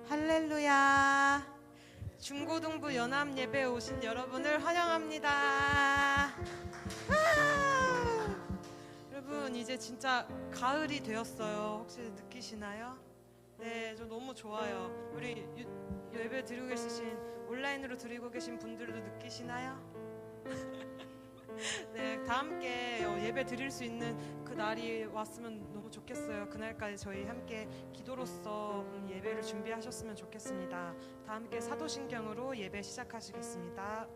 할렐루야. 중고등부 연합 예배에 오신 여러분을 환영합니다. 여러분, 이제 진짜 가을이 되었어요. 혹시 느끼시나요? 네, 저 너무 좋아요. 우리 예배 드리고 계신, 온라인으로 드리고 계신 분들도 느끼시나요? 네, 다 함께 예배 드릴 수 있는 그 날이 왔으면 너무 좋겠어요. 그날까지 저희 함께 기도로서 예배를 준비하셨으면 좋겠습니다. 다 함께 사도신경으로 예배 시작하시겠습니다.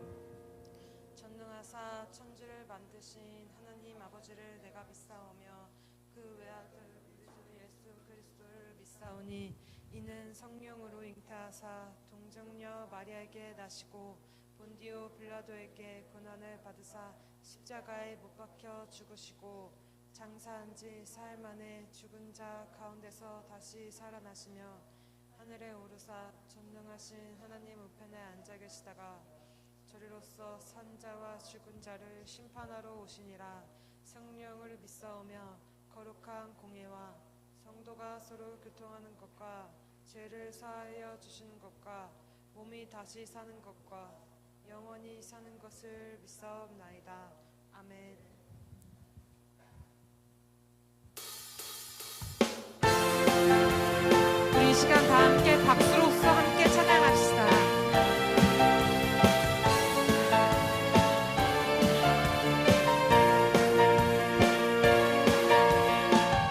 전능하사 천지를 만드신 하나님 아버지를 내가 믿사오며 그 외아들 예수 그리스도를 믿사오니 이는 성령으로 잉태하사 동정녀 마리아에게 나시고 본디오 빌라도에게 고난을 받으사 십자가에 못 박혀 죽으시고 장사한 지 사흘 만에 죽은 자 가운데서 다시 살아나시며 하늘에 오르사 전능하신 하나님 우편에 앉아 계시다가 저리로서 산 자와 죽은 자를 심판하러 오시니라. 성령을 믿사오며 거룩한 공예와 성도가 서로 교통하는 것과 죄를 사하여 주시는 것과 몸이 다시 사는 것과 영원히 사는 것을 믿사옵나이다. 아멘. 우리 이 시간 다 함께 박수로서 함께 찬양합시다.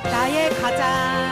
나의 가장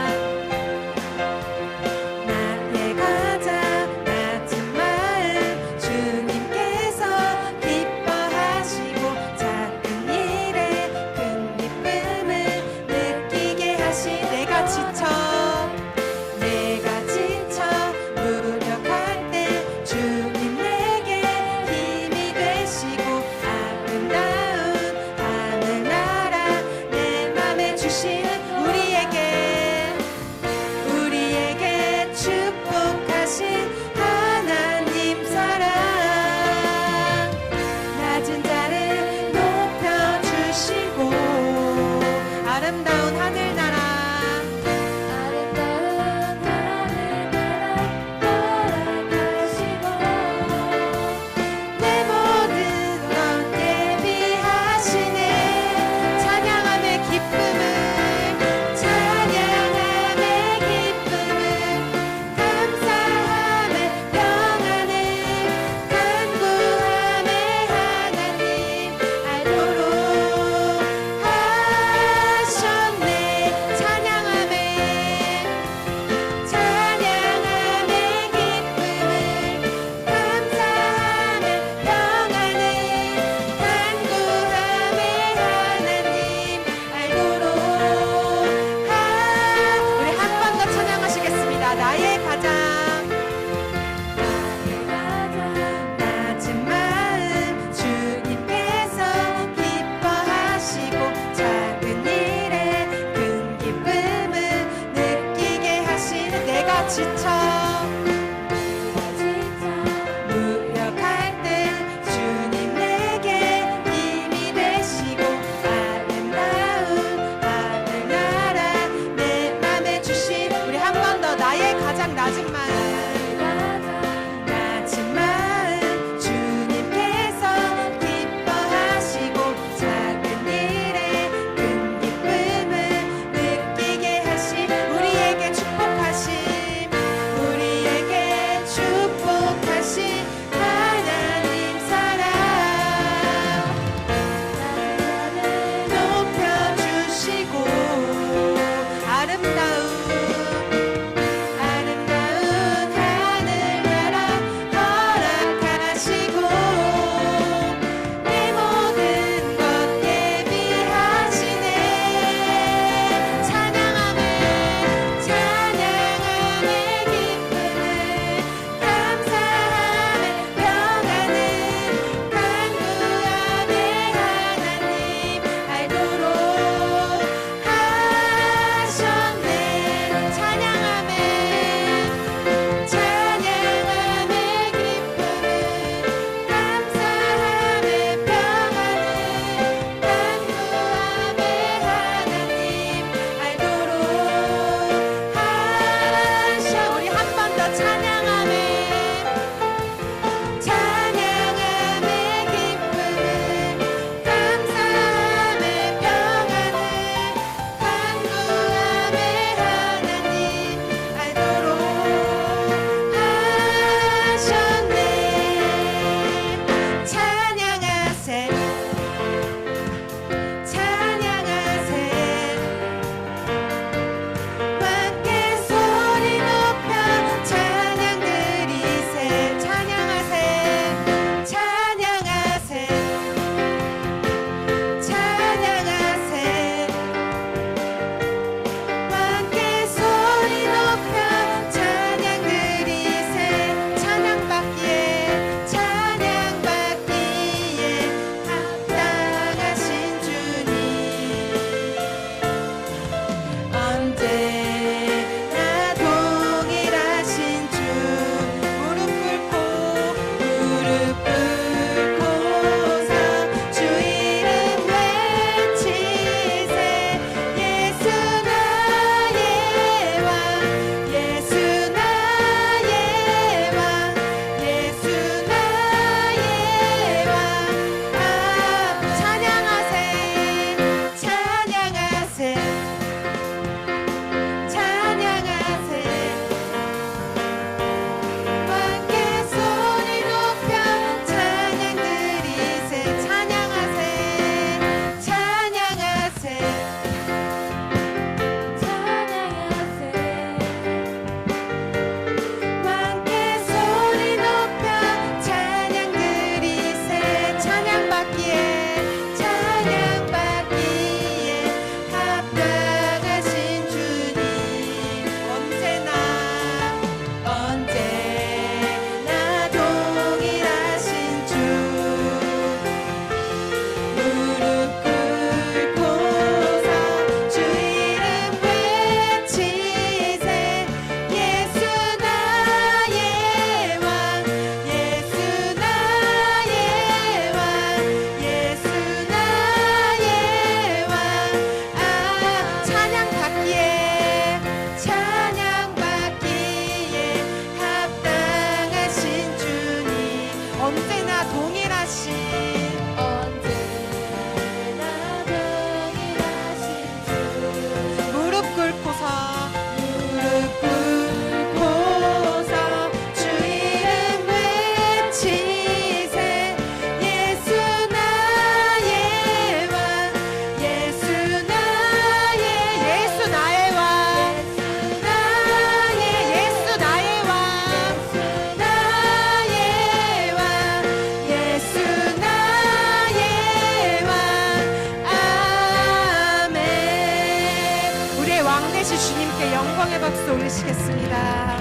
영광의 박수 올리시겠습니다.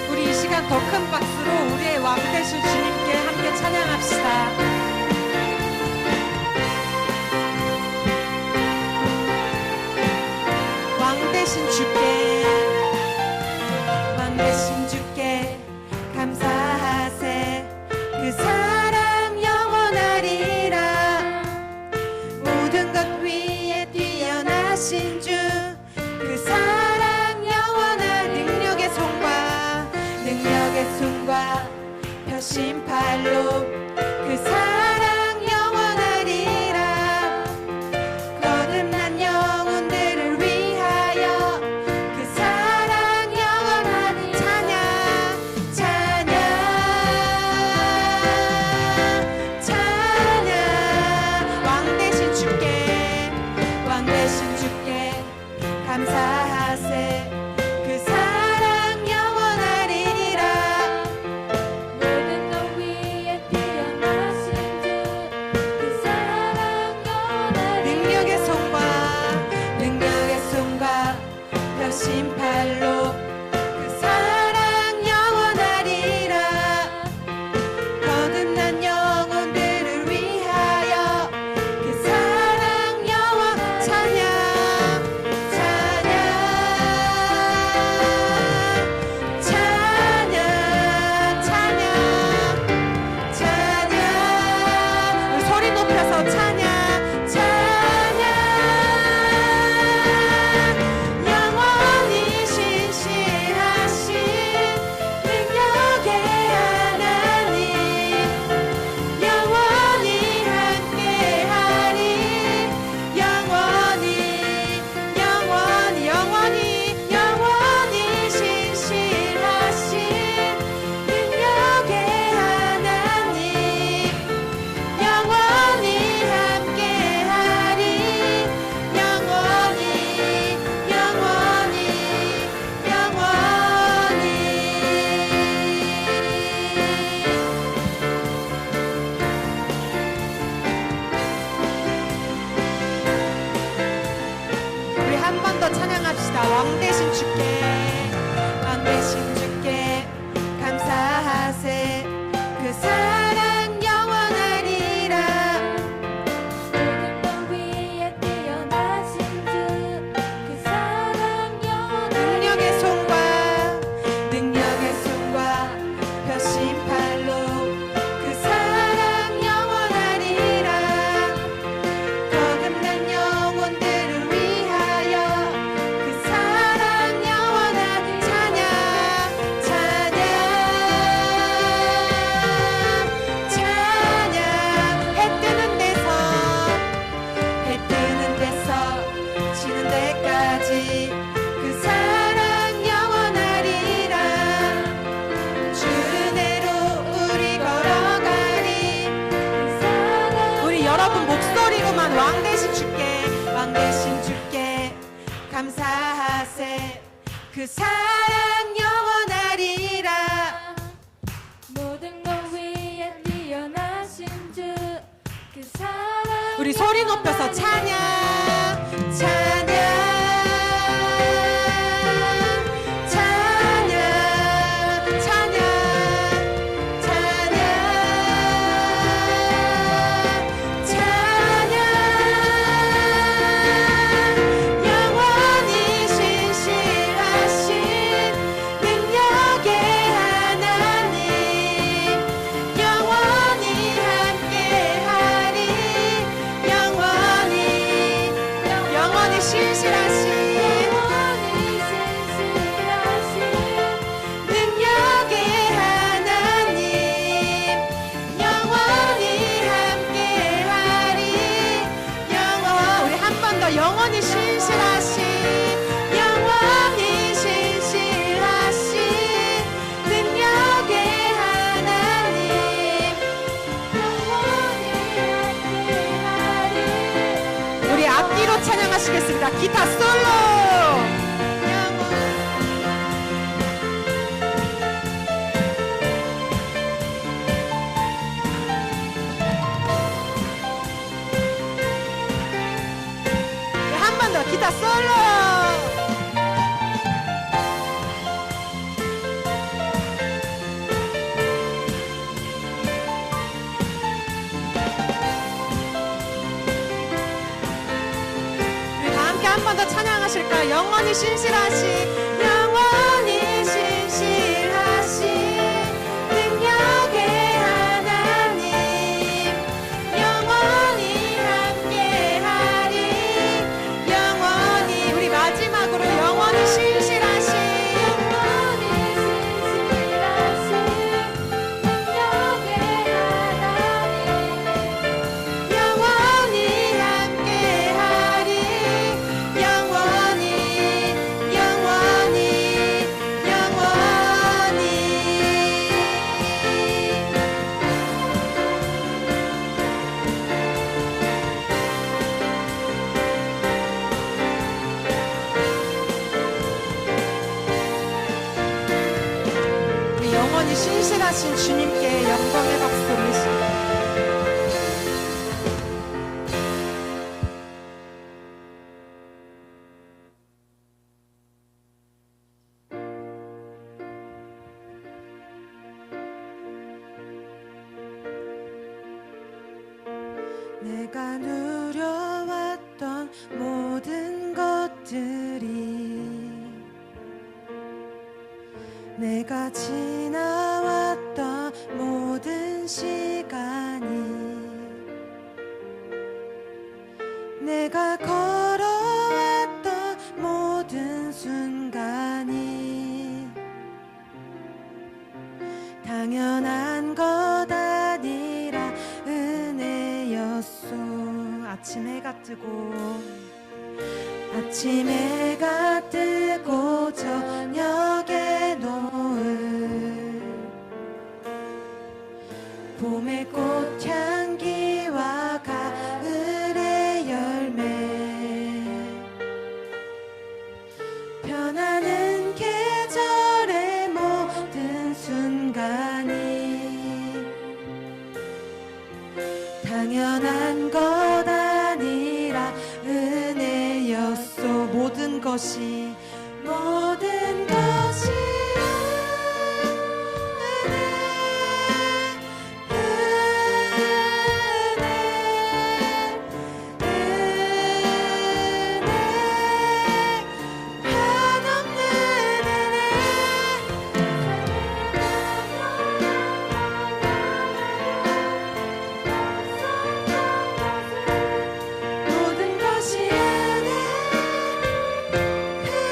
우리 이 시간 더 큰 박수로 우리의 왕 되실 주님께 함께 찬양합시다. 왕 되신 주께, 왕 되신 주께 감사하세. 그 사랑 영원하리라. 모든 것 위에 뛰어나신 주, 그 사랑 영원한 능력의 손과 표심팔로 그 사랑 영원하리라. 거듭난 영혼들을 위하여 그 사랑 영원한 찬양 왕 되신 주께 감사하세. 그 사랑 영원하리라. 모든 것 위에 뛰어나신 주, 그 사랑 영원하리라. 능력의 손과 표심팔로 그 사랑 영원하리라. 거듭난 영혼들을 위하여 그 사랑 영원 찬양 우리 소리 높여서 찬양 영원히 신실하신 그 사랑 영원하리라. 모든 것 위에 뛰어나신 주 그 사랑 우리 소리 높여서 찬양 찬양 찬양 찬양 찬양 찬양 영원히 신실하신 능력의 하나님 영원히 함께하리 영원히 신실하신 능력의 하나님 영원히 함께하리 우리 한 번 더 영원히 신실하신 영원히 신실하신 능력의 하나님 영원히 함께하리. 우리 앞뒤로 찬양하시겠습니다. 기타 솔로 한 번 더 기타 솔로 한 번 더 찬양하실까요? 영원히 신실하신 영원히 신실하신 능력의 하나님 영원히 함께하리 영원히 우리 마지막으로 영원히 신실하신 영원히 신실하신 능력의 하나님 영원히 함께하리 영원히 영원히 우리 영원히 신실하신 주님께 영광의 박수 올리시고 내가 누려왔던 모든 것들이 내가 지나왔던 모든 시간이 내가 걸어왔던 모든 순간이 당연한 것 아니라 은혜였소. 아침 해가 뜨고 아침 해가 뜨고 저녁에 노을 봄의 꽃향기와 가을의 열매 변하는 계절의 모든 순간이 당연한 것 아니라 은혜였소. 모든 것이 모든 것이 은혜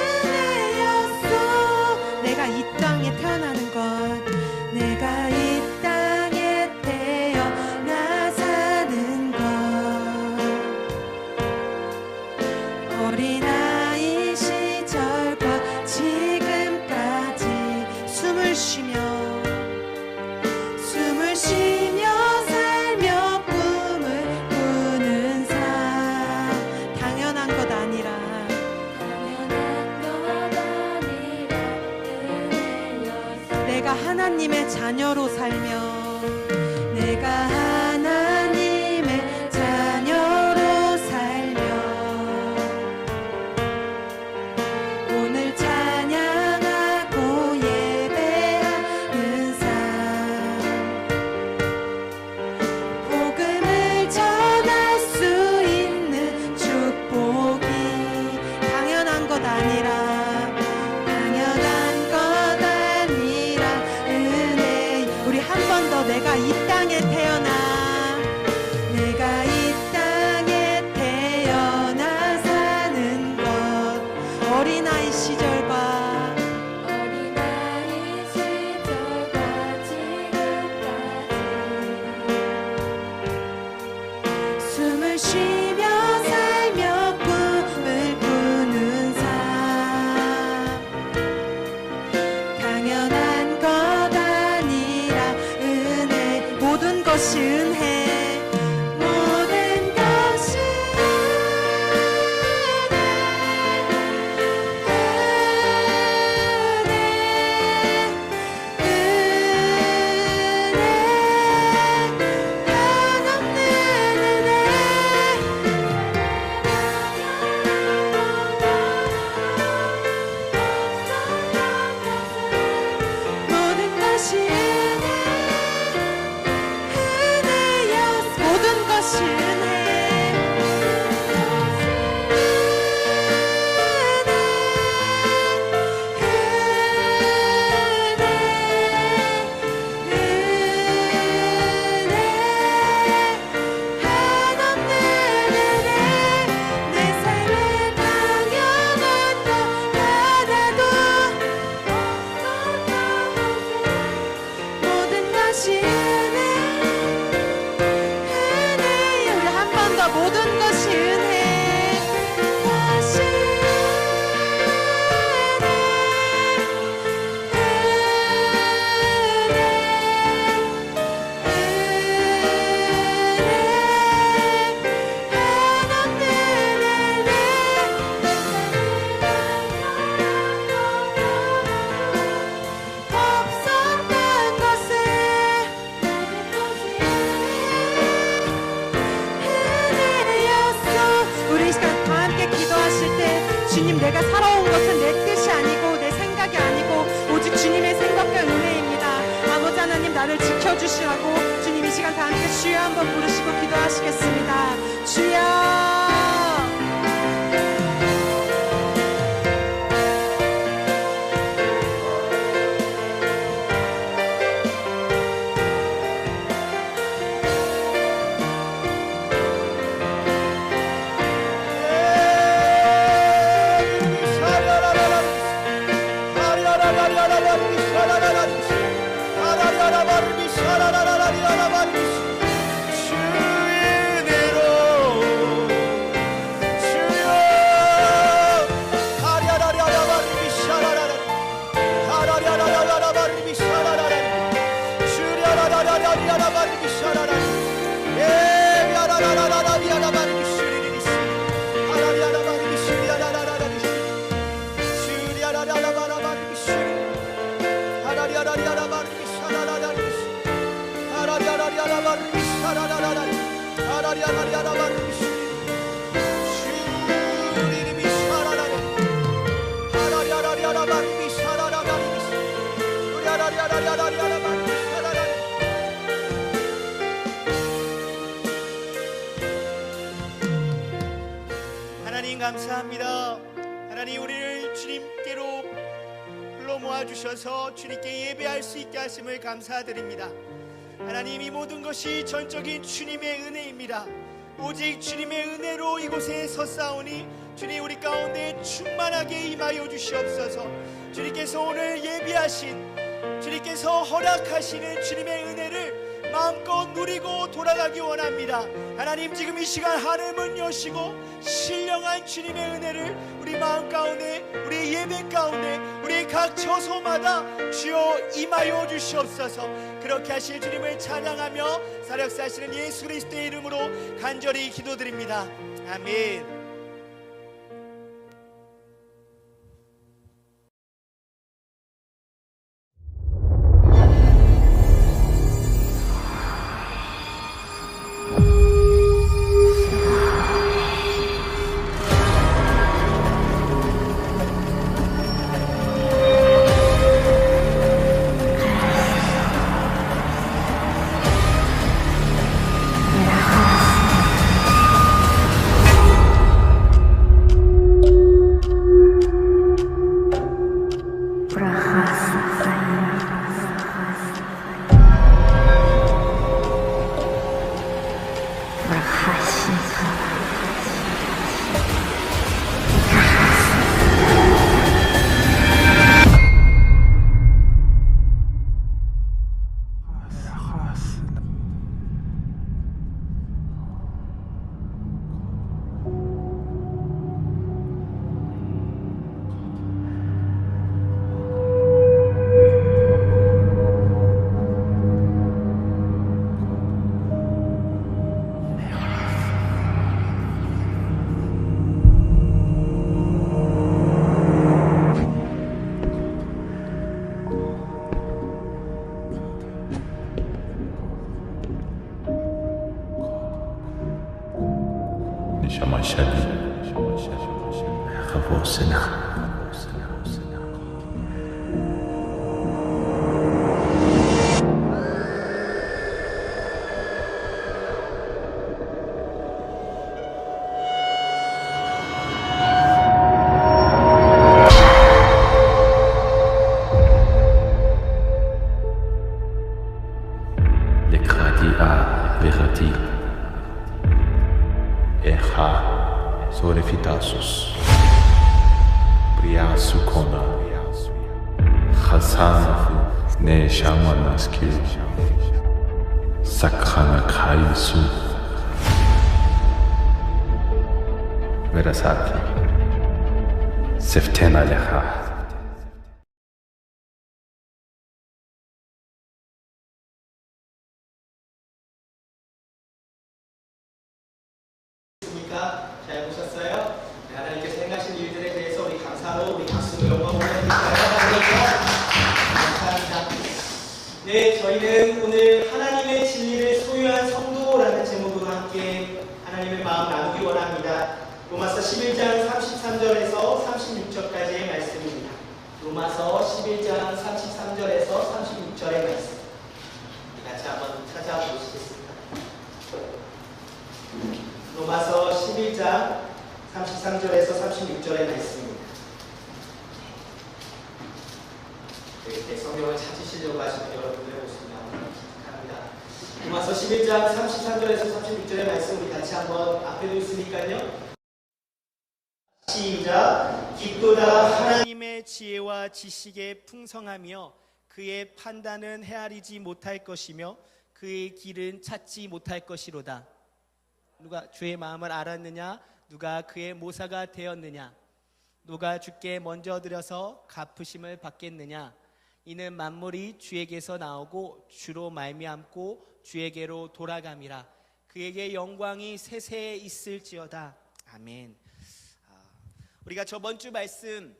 내가 하나님의 자녀로 살며 내가 하나님의 자녀로 살며 오늘 찬양하고 예배하는 삶 복음을 전할 수 있는 축복이 당연한 것 아니라 내가 이 땅에 태어나 내가 이 땅에 태어나 사는 것 어린아이 시절과 지금까지 숨을 쉬며 살며 꿈을 꾸는 삶 당연한 것 모든 것이 은혜 모든 것이 모든 것이 은혜 것이 없었던 것을 우리 이 시간 다 함께 기도하실 때 주님 내가 살아온 것은 내 뜻이 아니고 내 생각이 아니고 오직 주님의 생각과 은혜입니다. 아버지 하나님 나를 지켜주시라고 주님 이 시간 다 함께 주여 한번 부르시고 기도하시겠습니다. 주여 하나님 감사합니다. 하나님 우리를 주님께로 불러 모아주셔서 주님께 예배할 수 있게 하심을 감사드립니다. 하나님 이 모든 것이 전적인 주님의 은혜입니다. 오직 주님의 은혜로 이곳에 섰사오니 주님 우리 가운데 충만하게 임하여 주시옵소서. 주님께서 오늘 예비하신 주님께서 허락하시는 주님의 은혜를 마음껏 누리고 돌아가기 원합니다. 하나님 지금 이 시간 하늘문 여시고 신령한 주님의 은혜를 우리 마음 가운데 우리 예배 가운데 우리 각 처소마다 주여 임하여 주시옵소서. 그렇게 하실 주님을 찬양하며 사역사시는 예수 그리스도의 이름으로 간절히 기도드립니다. 아멘. לקראתיאה וראתי, איכה סורפיטסוס, בריאה סוכונה, חסן נאשמה נזכיר, סכנה קייסו, ורסאתי, ספטנה לך. 잘 보셨어요? 네, 하나님께서 행하신 일들에 대해서 우리 감사로 우리 박수로 영광 올려드릴까요? 감사합니다. 네, 저희는 오늘 하나님의 진리를 소유한 성도라는 제목으로 함께 하나님의 마음 나누기 원합니다. 로마서 11장 33절에서 36절까지의 말씀입니다. 로마서 11장 33절에서 36절의 말씀. 같이 한번 찾아보시겠습니다. 로마서 11장 33절에서 36절의 말씀입니다. 이렇게 성경을 찾으시려고 하시는 여러분들의 모습을 합니다. 로마서 11장 33절에서 36절의 말씀 우리 같이 한번 앞에도 있으니까요. 시작. 깊도다 하나님의 지혜와 지식에 풍성하며 그의 판단은 헤아리지 못할 것이며 그의 길은 찾지 못할 것이로다. 누가 주의 마음을 알았느냐? 누가 그의 모사가 되었느냐? 누가 주께 먼저 드려서 갚으심을 받겠느냐? 이는 만물이 주에게서 나오고 주로 말미암고 주에게로 돌아감이라. 그에게 영광이 세세에 있을지어다. 아멘. 우리가 저번 주 말씀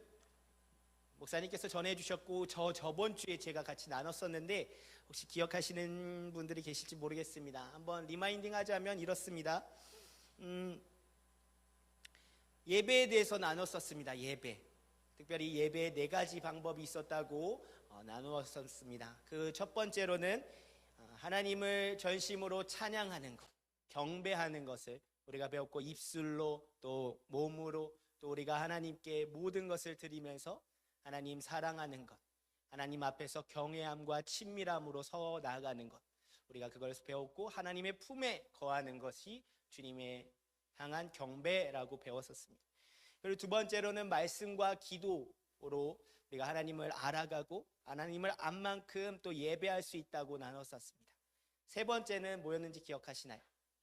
목사님께서 전해주셨고 저번 주에 제가 같이 나눴었는데 혹시 기억하시는 분들이 계실지 모르겠습니다. 한번 리마인딩 하자면 이렇습니다. 예배에 대해서 나눴었습니다. 예배. 특별히 예배에 4가지 방법이 있었다고 나누었었습니다. 그 첫 번째로는 하나님을 전심으로 찬양하는 것, 경배하는 것을 우리가 배웠고, 입술로 또 몸으로 또 우리가 하나님께 모든 것을 드리면서 하나님 사랑하는 것, 하나님 앞에서 경외함과 친밀함으로 서 나아가는 것, 우리가 그걸 배웠고, 하나님의 품에 거하는 것이 주님의 향한 경배라고 배웠었습니다. 그리고 두 번째로는 말씀과 기도로 우리가 하나님을 알아가고 하나님을 안 만큼 또 예배할 수 있다고 나눴었습니다. 세 번째는 뭐였는지 기억하시나요?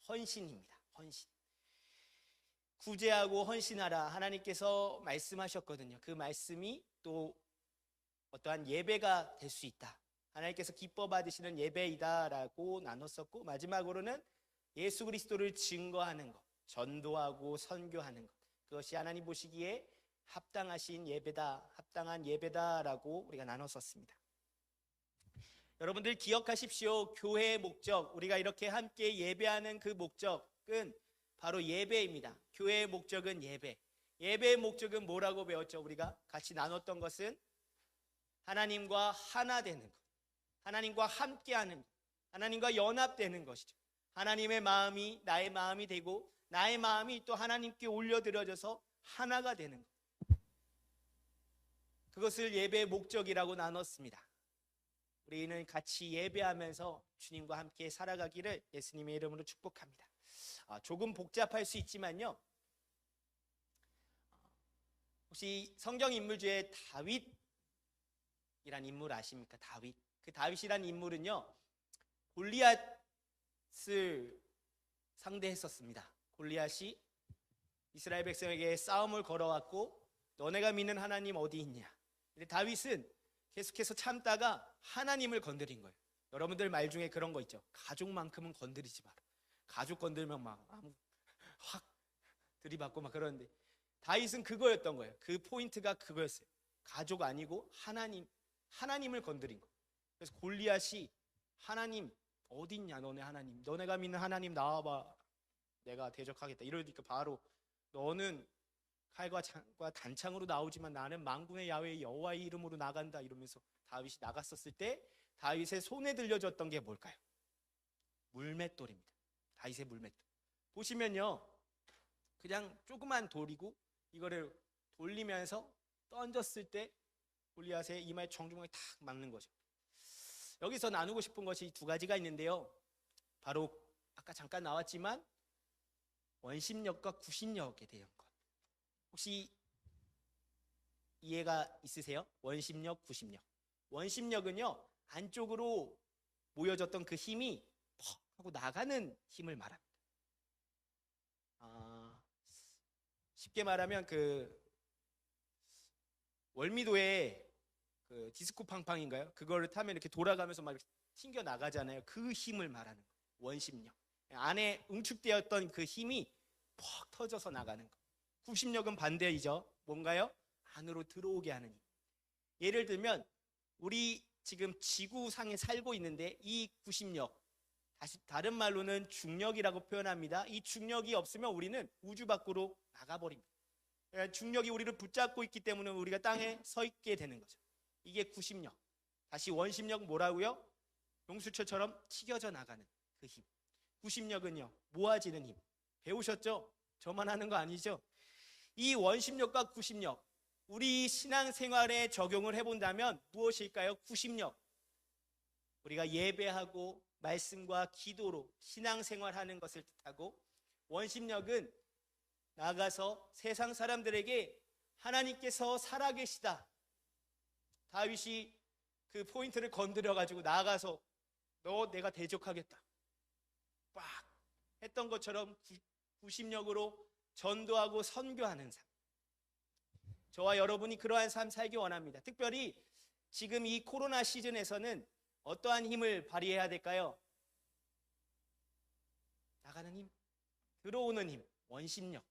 헌신입니다. 헌신. 구제하고 헌신하라 하나님께서 말씀하셨거든요. 그 말씀이 또 어떠한 예배가 될 수 있다, 하나님께서 기뻐 받으시는 예배이다라고 나눴었고, 마지막으로는 예수 그리스도를 증거하는 것, 전도하고 선교하는 것, 그것이 하나님 보시기에 합당하신 예배다, 합당한 예배다라고 우리가 나눴었습니다. 여러분들 기억하십시오. 교회의 목적, 우리가 이렇게 함께 예배하는 그 목적은 바로 예배입니다. 교회의 목적은 예배. 예배의 목적은 뭐라고 배웠죠? 우리가 같이 나눴던 것은 하나님과 하나 되는 것, 하나님과 함께하는 것, 하나님과 연합되는 것이죠. 하나님의 마음이 나의 마음이 되고 나의 마음이 또 하나님께 올려드려져서 하나가 되는 것, 그것을 예배의 목적이라고 나눴습니다. 우리는 같이 예배하면서 주님과 함께 살아가기를 예수님의 이름으로 축복합니다. 조금 복잡할 수 있지만요, 혹시 성경 인물 중에 다윗이란 인물 아십니까? 다윗. 그 다윗이란 인물은요, 골리앗을 상대했었습니다. 골리앗이 이스라엘 백성에게 싸움을 걸어왔고, 너네가 믿는 하나님 어디 있냐? 근데 다윗은 계속해서 참다가 하나님을 건드린 거예요. 여러분들 말 중에 그런 거 있죠. 가족만큼은 건드리지 마라. 가족 건들면 막 확 들이받고 막 그러는데, 다윗은 그거였던 거예요. 그 포인트가 그거였어요. 가족 아니고 하나님을 건드린 거예요. 그래서 골리앗이 하나님 어딨냐, 너네 하나님, 너네가 믿는 하나님 나와봐, 내가 대적하겠다, 이러니까 바로 너는 칼과 단창으로 나오지만 나는 만군의 야훼 여호와의 이름으로 나간다 이러면서 다윗이 나갔었을 때 다윗의 손에 들려졌던 게 뭘까요? 물맷돌입니다. 다윗의 물맷돌. 보시면요, 그냥 조그만 돌이고 이거를 돌리면서 던졌을 때 골리앗의 이마에 정중하게 탁 맞는 거죠. 여기서 나누고 싶은 것이 두 가지가 있는데요. 바로 아까 잠깐 나왔지만 원심력과 구심력에 대한 것. 혹시 이해가 있으세요? 원심력, 구심력. 원심력은요, 안쪽으로 모여졌던 그 힘이 퍽 하고 나가는 힘을 말합니다. 쉽게 말하면 그 월미도에 그 디스코 팡팡인가요? 그거를 타면 이렇게 돌아가면서 막 이렇게 튕겨 나가잖아요. 그 힘을 말하는 거예요. 원심력. 안에 응축되었던 그 힘이 퍽 터져서 나가는 거. 구심력은 반대이죠. 뭔가요? 안으로 들어오게 하는 힘. 예를 들면 우리 지금 지구상에 살고 있는데 이 구심력, 다른 말로는 중력이라고 표현합니다. 이 중력이 없으면 우리는 우주 밖으로 나가버립니다. 중력이 우리를 붙잡고 있기 때문에 우리가 땅에 서 있게 되는 거죠. 이게 구심력. 다시 원심력 뭐라고요? 용수철처럼 튀겨져 나가는 그 힘. 구심력은요, 모아지는 힘. 배우셨죠? 저만 하는 거 아니죠? 이 원심력과 구심력, 우리 신앙생활에 적용을 해본다면 무엇일까요? 구심력, 우리가 예배하고 말씀과 기도로 신앙생활하는 것을 뜻하고, 원심력은 나가서 세상 사람들에게 하나님께서 살아계시다, 다윗이 그 포인트를 건드려 가지고 나가서 너 내가 대적하겠다 빡 했던 것처럼 구심력으로 전도하고 선교하는 삶. 저와 여러분이 그러한 삶 살기 원합니다. 특별히 지금 이 코로나 시즌에서는 어떠한 힘을 발휘해야 될까요? 나가는 힘, 들어오는 힘, 원심력,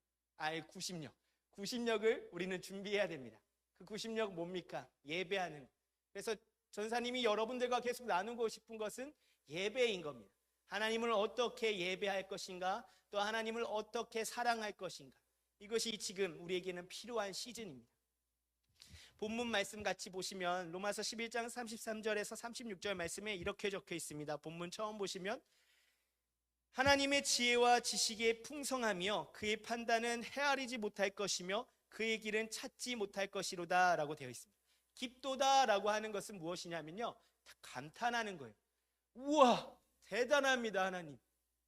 구심력. 구심력을 우리는 준비해야 됩니다. 그 구심력 뭡니까? 예배하는. 그래서 전사님이 여러분들과 계속 나누고 싶은 것은 예배인 겁니다. 하나님을 어떻게 예배할 것인가, 또 하나님을 어떻게 사랑할 것인가. 이것이 지금 우리에게는 필요한 시즌입니다. 본문 말씀 같이 보시면 로마서 11장 33절에서 36절 말씀에 이렇게 적혀 있습니다. 본문 처음 보시면 하나님의 지혜와 지식에 풍성하며 그의 판단은 헤아리지 못할 것이며 그의 길은 찾지 못할 것이로다 라고 되어 있습니다. 깊도다 라고 하는 것은 무엇이냐면요, 감탄하는 거예요. 우와, 대단합니다 하나님.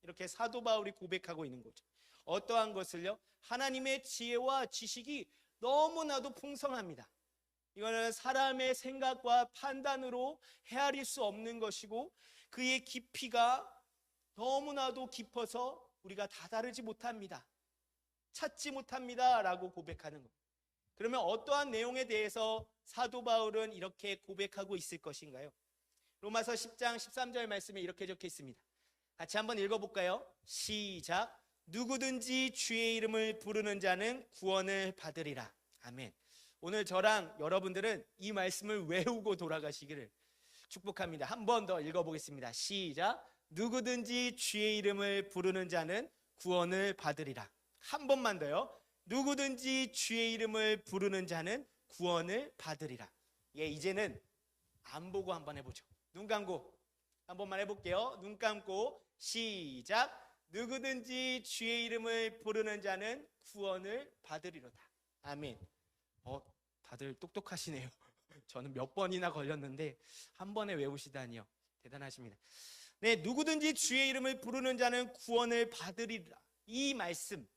이렇게 사도 바울이 고백하고 있는 거죠. 어떠한 것을요? 하나님의 지혜와 지식이 너무나도 풍성합니다. 이거는 사람의 생각과 판단으로 헤아릴 수 없는 것이고, 그의 깊이가 너무나도 깊어서 우리가 다다르지 못합니다. 찾지 못합니다 라고 고백하는 겁니다. 그러면 어떠한 내용에 대해서 사도 바울은 이렇게 고백하고 있을 것인가요? 로마서 10장 13절 말씀에 이렇게 적혀 있습니다. 같이 한번 읽어볼까요? 시작. 누구든지 주의 이름을 부르는 자는 구원을 받으리라. 아멘. 오늘 저랑 여러분들은 이 말씀을 외우고 돌아가시기를 축복합니다. 한 번 더 읽어보겠습니다. 시작. 누구든지 주의 이름을 부르는 자는 구원을 받으리라. 한 번만 더요. 누구든지 주의 이름을 부르는 자는 구원을 받으리라. 예, 이제는 안 보고 한번 해보죠. 눈 감고 한 번만 해볼게요. 눈 감고 시작. 누구든지 주의 이름을 부르는 자는 구원을 받으리로다. 아멘. 다들 똑똑하시네요. 저는 몇 번이나 걸렸는데 한 번에 외우시다니요. 대단하십니다. 네, 누구든지 주의 이름을 부르는 자는 구원을 받으리라. 이 말씀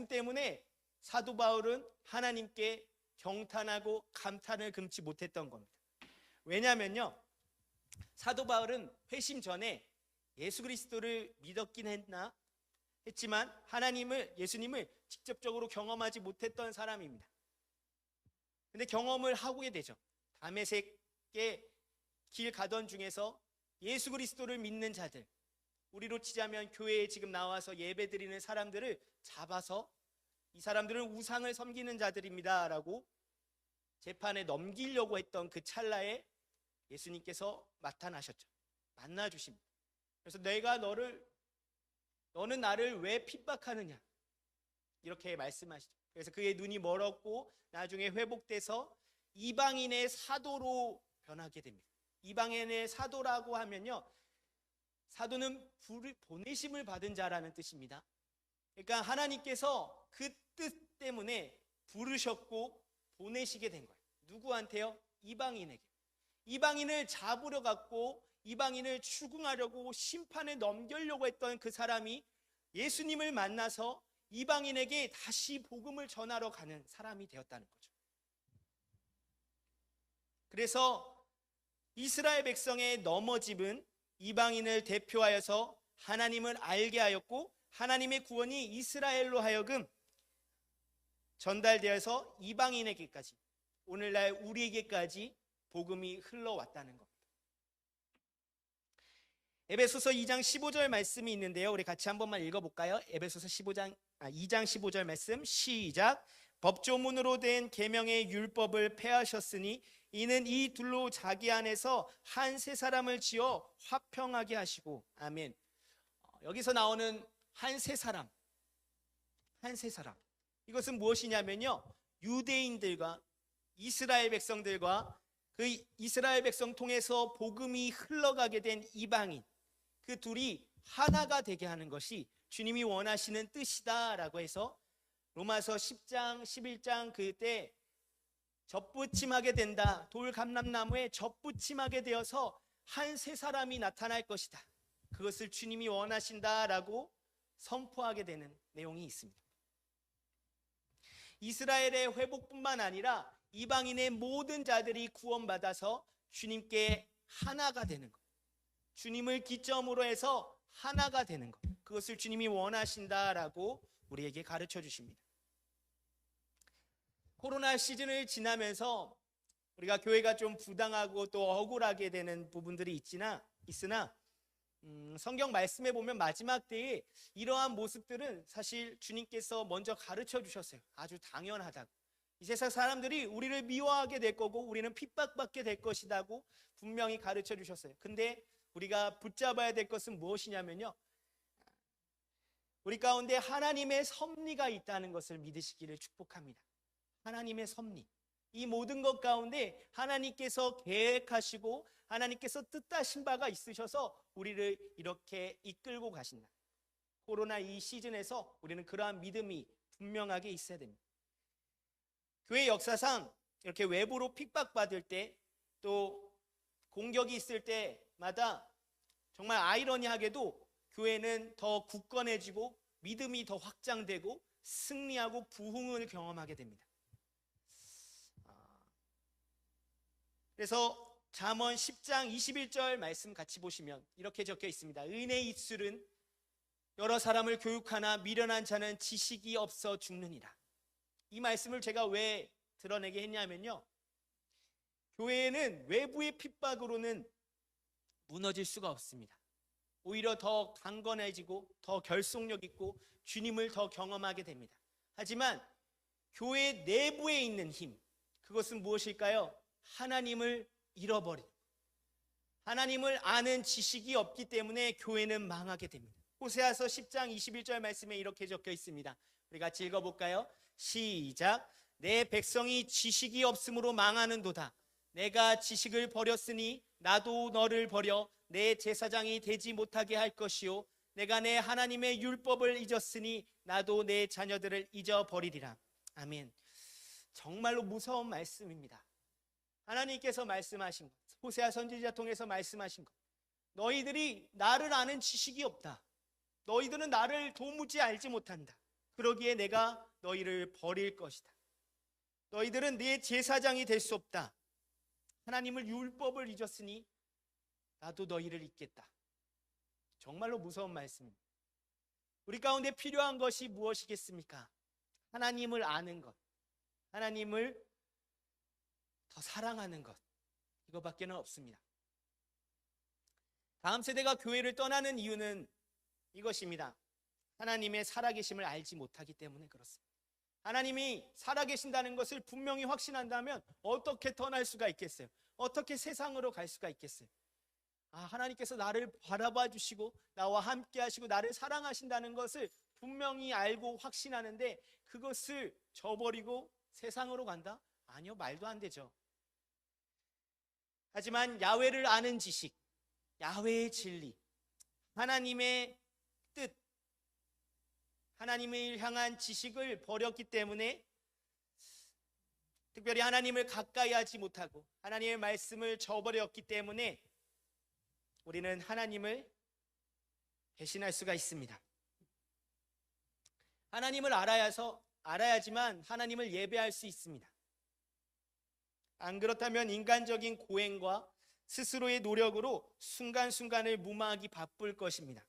때문에 사도 바울은 하나님께 경탄하고 감탄을 금치 못했던 겁니다. 왜냐하면요, 사도 바울은 회심 전에 예수 그리스도를 믿었긴 했지만 예수님을 직접적으로 경험하지 못했던 사람입니다. 근데 경험을 하게 되죠. 다메섹에 길 가던 중에서 예수 그리스도를 믿는 자들, 우리로 치자면 교회에 지금 나와서 예배드리는 사람들을 잡아서 이 사람들은 우상을 섬기는 자들입니다 라고 재판에 넘기려고 했던 그 찰나에 예수님께서 나타나셨죠. 만나주십니다. 그래서 너는 나를 왜 핍박하느냐, 이렇게 말씀하시죠. 그래서 그의 눈이 멀었고 나중에 회복돼서 이방인의 사도로 변하게 됩니다. 이방인의 사도라고 하면요, 사도는 보내심을 받은 자라는 뜻입니다. 그러니까 하나님께서 그 뜻 때문에 부르셨고 보내시게 된 거예요. 누구한테요? 이방인에게. 이방인을 잡으려 갔고 이방인을 추궁하려고 심판에 넘기려고 했던 그 사람이 예수님을 만나서 이방인에게 다시 복음을 전하러 가는 사람이 되었다는 거죠. 그래서 이스라엘 백성의 넘어짐은 이방인을 대표하여서 하나님을 알게 하였고 하나님의 구원이 이스라엘로 하여금 전달되어서 이방인에게까지, 오늘날 우리에게까지 복음이 흘러왔다는 겁니다. 에베소서 2장 15절 말씀이 있는데요, 우리 같이 한 번만 읽어볼까요? 에베소서 2장 15절 말씀 시작. 법조문으로 된 계명의 율법을 폐하셨으니 이는 이 둘로 자기 안에서 한 세 사람을 지어 화평하게 하시고. 아멘. 여기서 나오는 한 세 사람, 이것은 무엇이냐면요, 유대인들과 이스라엘 백성들과 그 이스라엘 백성 통해서 복음이 흘러가게 된 이방인, 그 둘이 하나가 되게 하는 것이 주님이 원하시는 뜻이다라고 해서 로마서 10장 11장 그때 접붙임하게 된다, 돌 감람나무에 접붙임하게 되어서 한 세 사람이 나타날 것이다, 그것을 주님이 원하신다라고 선포하게 되는 내용이 있습니다. 이스라엘의 회복뿐만 아니라 이방인의 모든 자들이 구원받아서 주님께 하나가 되는 것, 주님을 기점으로 해서 하나가 되는 것, 그것을 주님이 원하신다라고 우리에게 가르쳐 주십니다. 코로나 시즌을 지나면서 우리가 교회가 좀 부당하고 또 억울하게 되는 부분들이 있으나 성경 말씀에 보면 마지막 때에 이러한 모습들은 사실 주님께서 먼저 가르쳐 주셨어요. 아주 당연하다고. 이 세상 사람들이 우리를 미워하게 될 거고 우리는 핍박받게 될 것이라고 분명히 가르쳐 주셨어요. 근데 우리가 붙잡아야 될 것은 무엇이냐면요, 우리 가운데 하나님의 섭리가 있다는 것을 믿으시기를 축복합니다. 하나님의 섭리, 이 모든 것 가운데 하나님께서 계획하시고 하나님께서 뜻하신 바가 있으셔서 우리를 이렇게 이끌고 가신다. 코로나 이 시즌에서 우리는 그러한 믿음이 분명하게 있어야 됩니다. 교회 역사상 이렇게 외부로 핍박받을 때, 또 공격이 있을 때마다 정말 아이러니하게도 교회는 더 굳건해지고 믿음이 더 확장되고 승리하고 부흥을 경험하게 됩니다. 그래서 잠언 10장 21절 말씀 같이 보시면 이렇게 적혀 있습니다. 은혜의 입술은 여러 사람을 교육하나 미련한 자는 지식이 없어 죽느니라. 이 말씀을 제가 왜 드러내게 했냐면요, 교회는 외부의 핍박으로는 무너질 수가 없습니다. 오히려 더 강건해지고 더 결속력 있고 주님을 더 경험하게 됩니다. 하지만 교회 내부에 있는 힘, 그것은 무엇일까요? 하나님을 잃어버린, 하나님을 아는 지식이 없기 때문에 교회는 망하게 됩니다. 호세아서 10장 21절 말씀에 이렇게 적혀 있습니다. 우리 같이 읽어볼까요? 시작. 내 백성이 지식이 없으므로 망하는도다. 내가 지식을 버렸으니 나도 너를 버려 내 제사장이 되지 못하게 할 것이요, 내가 내 하나님의 율법을 잊었으니 나도 내 자녀들을 잊어버리리라. 아멘. 정말로 무서운 말씀입니다. 하나님께서 말씀하신 것, 호세아 선지자 통해서 말씀하신 것, 너희들이 나를 아는 지식이 없다, 너희들은 나를 도무지 알지 못한다, 그러기에 내가 너희를 버릴 것이다, 너희들은 내 제사장이 될 수 없다, 하나님을 율법을 잊었으니 나도 너희를 잊겠다. 정말로 무서운 말씀입니다. 우리 가운데 필요한 것이 무엇이겠습니까? 하나님을 아는 것, 하나님을 더 사랑하는 것, 이거밖에는 없습니다. 다음 세대가 교회를 떠나는 이유는 이것입니다. 하나님의 살아계심을 알지 못하기 때문에 그렇습니다. 하나님이 살아계신다는 것을 분명히 확신한다면 어떻게 떠날 수가 있겠어요? 어떻게 세상으로 갈 수가 있겠어요? 하나님께서 나를 바라봐 주시고 나와 함께 하시고 나를 사랑하신다는 것을 분명히 알고 확신하는데 그것을 저버리고 세상으로 간다? 아니요, 말도 안 되죠. 하지만 야훼를 아는 지식, 야훼의 진리, 하나님의 뜻, 하나님을 향한 지식을 버렸기 때문에, 특별히 하나님을 가까이 하지 못하고 하나님의 말씀을 저버렸기 때문에 우리는 하나님을 배신할 수가 있습니다. 하나님을 알아야지만 하나님을 예배할 수 있습니다. 안 그렇다면 인간적인 고행과 스스로의 노력으로 순간순간을 무마하기 바쁠 것입니다.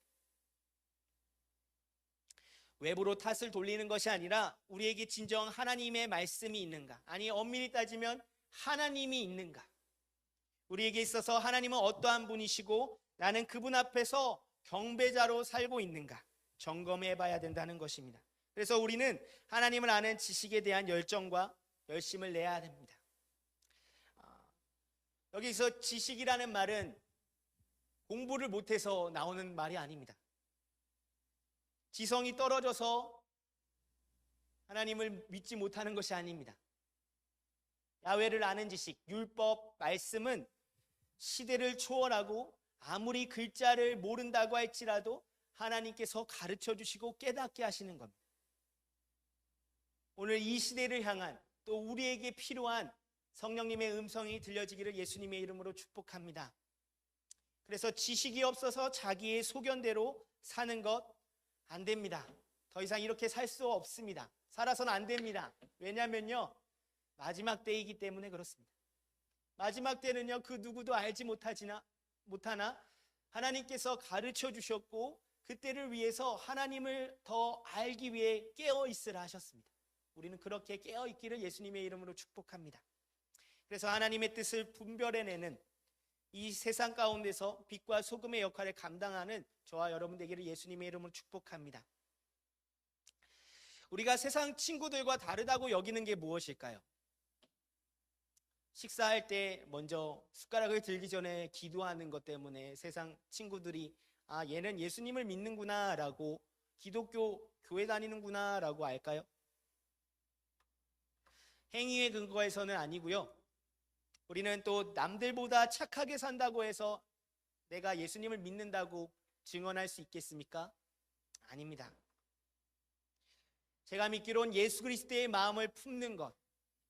외부로 탓을 돌리는 것이 아니라 우리에게 진정 하나님의 말씀이 있는가, 아니 엄밀히 따지면 하나님이 있는가, 우리에게 있어서 하나님은 어떠한 분이시고 나는 그분 앞에서 경배자로 살고 있는가 점검해 봐야 된다는 것입니다. 그래서 우리는 하나님을 아는 지식에 대한 열정과 열심을 내야 됩니다. 여기서 지식이라는 말은 공부를 못해서 나오는 말이 아닙니다. 지성이 떨어져서 하나님을 믿지 못하는 것이 아닙니다. 야훼를 아는 지식, 율법, 말씀은 시대를 초월하고 아무리 글자를 모른다고 할지라도 하나님께서 가르쳐 주시고 깨닫게 하시는 겁니다. 오늘 이 시대를 향한, 또 우리에게 필요한 성령님의 음성이 들려지기를 예수님의 이름으로 축복합니다. 그래서 지식이 없어서 자기의 소견대로 사는 것 안 됩니다. 더 이상 이렇게 살 수 없습니다. 살아서는 안 됩니다. 왜냐면요, 마지막 때이기 때문에 그렇습니다. 마지막 때는요, 그 누구도 알지 못하나 하나님께서 가르쳐 주셨고 그때를 위해서 하나님을 더 알기 위해 깨어 있으라 하셨습니다. 우리는 그렇게 깨어 있기를 예수님의 이름으로 축복합니다. 그래서 하나님의 뜻을 분별해내는 이 세상 가운데서 빛과 소금의 역할을 감당하는 저와 여러분 되기를 예수님의 이름으로 축복합니다. 우리가 세상 친구들과 다르다고 여기는 게 무엇일까요? 식사할 때 먼저 숟가락을 들기 전에 기도하는 것 때문에 세상 친구들이 아, 얘는 예수님을 믿는구나 라고, 기독교 교회 다니는구나 라고 알까요? 행위의 근거에서는 아니고요. 우리는 또 남들보다 착하게 산다고 해서 내가 예수님을 믿는다고 증언할 수 있겠습니까? 아닙니다. 제가 믿기론 예수 그리스도의 마음을 품는 것,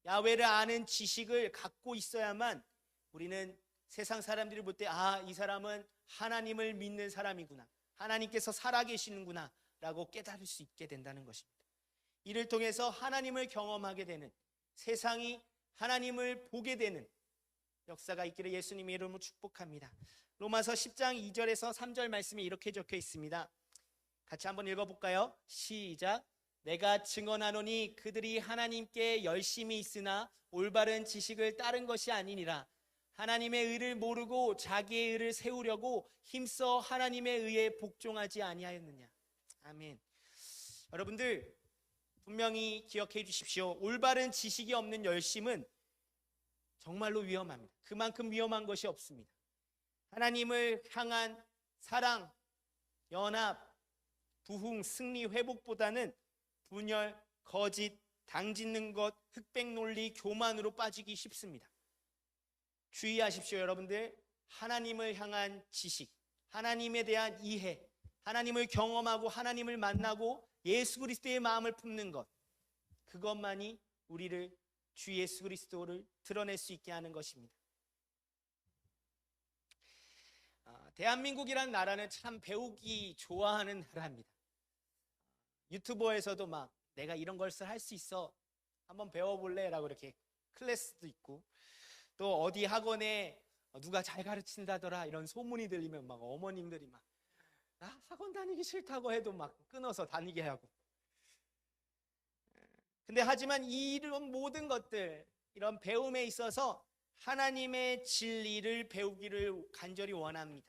야훼를 아는 지식을 갖고 있어야만 우리는 세상 사람들이 볼 때 아, 이 사람은 하나님을 믿는 사람이구나, 하나님께서 살아계시는구나 라고 깨달을 수 있게 된다는 것입니다. 이를 통해서 하나님을 경험하게 되는, 세상이 하나님을 보게 되는 역사가 있기를 예수님의 이름으로 축복합니다. 로마서 10장 2절에서 3절 말씀이 이렇게 적혀 있습니다. 같이 한번 읽어볼까요? 시작. 내가 증언하노니 그들이 하나님께 열심히 있으나 올바른 지식을 따른 것이 아니니라. 하나님의 의를 모르고 자기의 의를 세우려고 힘써 하나님의 의에 복종하지 아니하였느냐. 아멘. 여러분들 분명히 기억해 주십시오. 올바른 지식이 없는 열심은 정말로 위험합니다. 그만큼 위험한 것이 없습니다. 하나님을 향한 사랑, 연합, 부흥, 승리, 회복보다는 분열, 거짓, 당짓는 것, 흑백 논리, 교만으로 빠지기 쉽습니다. 주의하십시오, 여러분들. 하나님을 향한 지식, 하나님에 대한 이해, 하나님을 경험하고 하나님을 만나고 예수 그리스도의 마음을 품는 것, 그것만이 우리를 주 예수 그리스도를 드러낼 수 있게 하는 것입니다. 대한민국이라는 나라는 참 배우기 좋아하는 나라입니다. 유튜버에서도 막 내가 이런 걸 할 수 있어, 한번 배워볼래? 라고 이렇게 클래스도 있고, 또 어디 학원에 누가 잘 가르친다더라 이런 소문이 들리면 막 어머님들이 막 학원 다니기 싫다고 해도 막 끊어서 다니게 하고. 근데 하지만 이런 모든 것들, 이런 배움에 있어서 하나님의 진리를 배우기를 간절히 원합니다.